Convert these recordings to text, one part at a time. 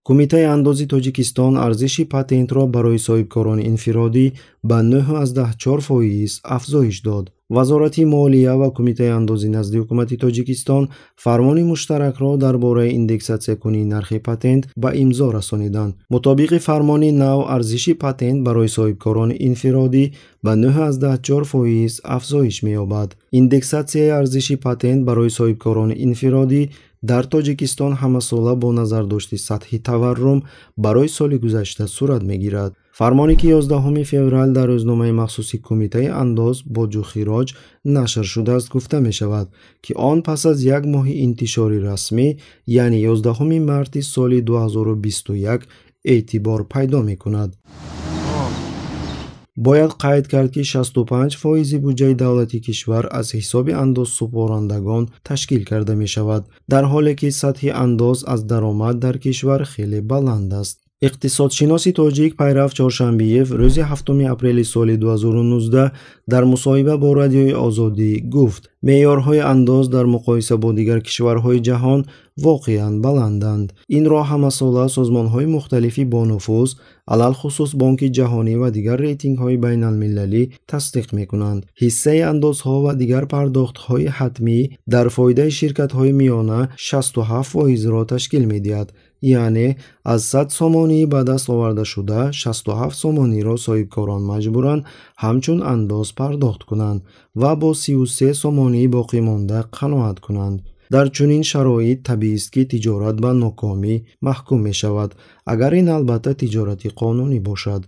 кумитаи андози Тоҷикистон арзиши патентро барои соҳибкорони инфиродӣ ба 9.4% афзоиш дод. вазорати молия ва кумитаи андози назди ҳукумати Тоҷикистон фармони муштаракро дар бораи индексатсиякунии нархи патент ба имзо расониданд. мутобиқи фармони нав арзиши патент барои соҳибкорони инфиродӣ ба 9.4% афзоиш меёбад. индексатсияи арзиши патент барои соҳибкорони инфиродӣ дар Тоҷикистон ҳамасола бо назардошти сатҳи таваррум барои соли гузашта сурат мегирад. фармоне ки 11 феврал дар рӯзномаи махсуси кумитаи андоз боҷу хироҷ нашр шудааст гуфта мешавад, ки он пас аз як моҳи интишори расмӣ, яъне 11 марти соли 2021 эътибор пайдо мекунад. бояд қайд кард, ки 65% буҷаи давлати кишвар аз ҳисоби андозсупорандагон ташкил карда мешавад, дар ҳоле ки сатҳи андоз аз даромад дар кишвар хеле баланд аст. иқтисодшиноси тоҷик Пайрав Чоршанбиев рӯзи 7 апрели соли 2019 дар мусоҳиба бо радиои Озодӣ гуфт: меъёрҳои андоз дар муқоиса бо дигар кишварҳои ҷаҳон воқеан баланданд. инро ҳамасола созмонҳои мухталифи бонуфуз, алалхусус Бонки ҷаҳонӣ ва дигар рейтингҳои байналмилалӣ тасдиқ мекунанд. ҳиссаи андозҳо ва дигар пардохтҳои ҳатмӣ дар фоидаи ширкатҳои миёна 67%-ро ташкил медиҳад, яъне аз 100 сомонии ба даст оварда шуда 67 сомониро соҳибкорон маҷбуранд ҳамчун андоз пардохт кунанд ва бо 33 сомонии боқимонда қаноат кунанд. дар чунин шароит табиист, ки тиҷорат ба нокомӣ маҳкум мешавад, агар ин албатта тиҷорати қонунӣ бошад.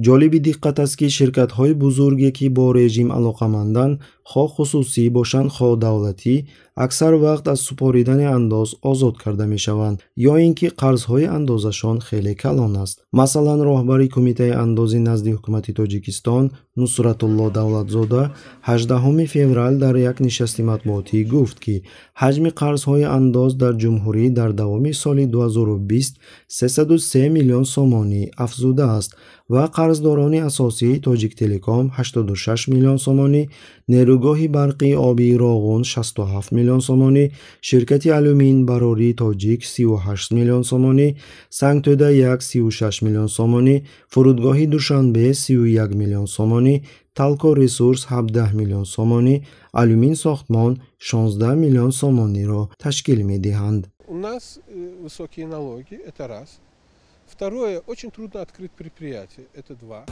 ҷолиби диққат аст, ки ширкатҳои бузурге, ки бо режим алоқаманданд, хоҳ хусусӣ бошанд, хоҳ давлатӣ, аксар вақт аз супоридани андоз озод карда мешаванд, ё ин ки қарзҳои андозашон хеле калон аст. масалан, роҳбари кумитаи андози назди ҳукумати Тоҷикистон Нусратулло Давлатзода 18 феврал дар як нишасти матбуотӣ гуфт, ки ҳаҷми қарзҳои андоз дар ҷумҳурӣ дар давоми соли 2020 303 миллион сомонӣ афзудааст ва қарздорони асосии Тоҷиктелеком 86 миллион сомонӣ, нерӯгоҳи барқи обии Роғун 67 миллион сомонӣ, ширкати алюмин барории Тоҷик 38 миллион сомонӣ, Сангтӯда 36 миллион сомонӣ, фурудгоҳи Душанбе 31 миллион сомонӣ, Талко Ресурс 17 миллион сомонӣ, алюмин сохтмон 16 миллион сомониро ташкил медиҳанд. У нас высокие налоги, это раз. Второе, очень трудно открыть предприятие, это два.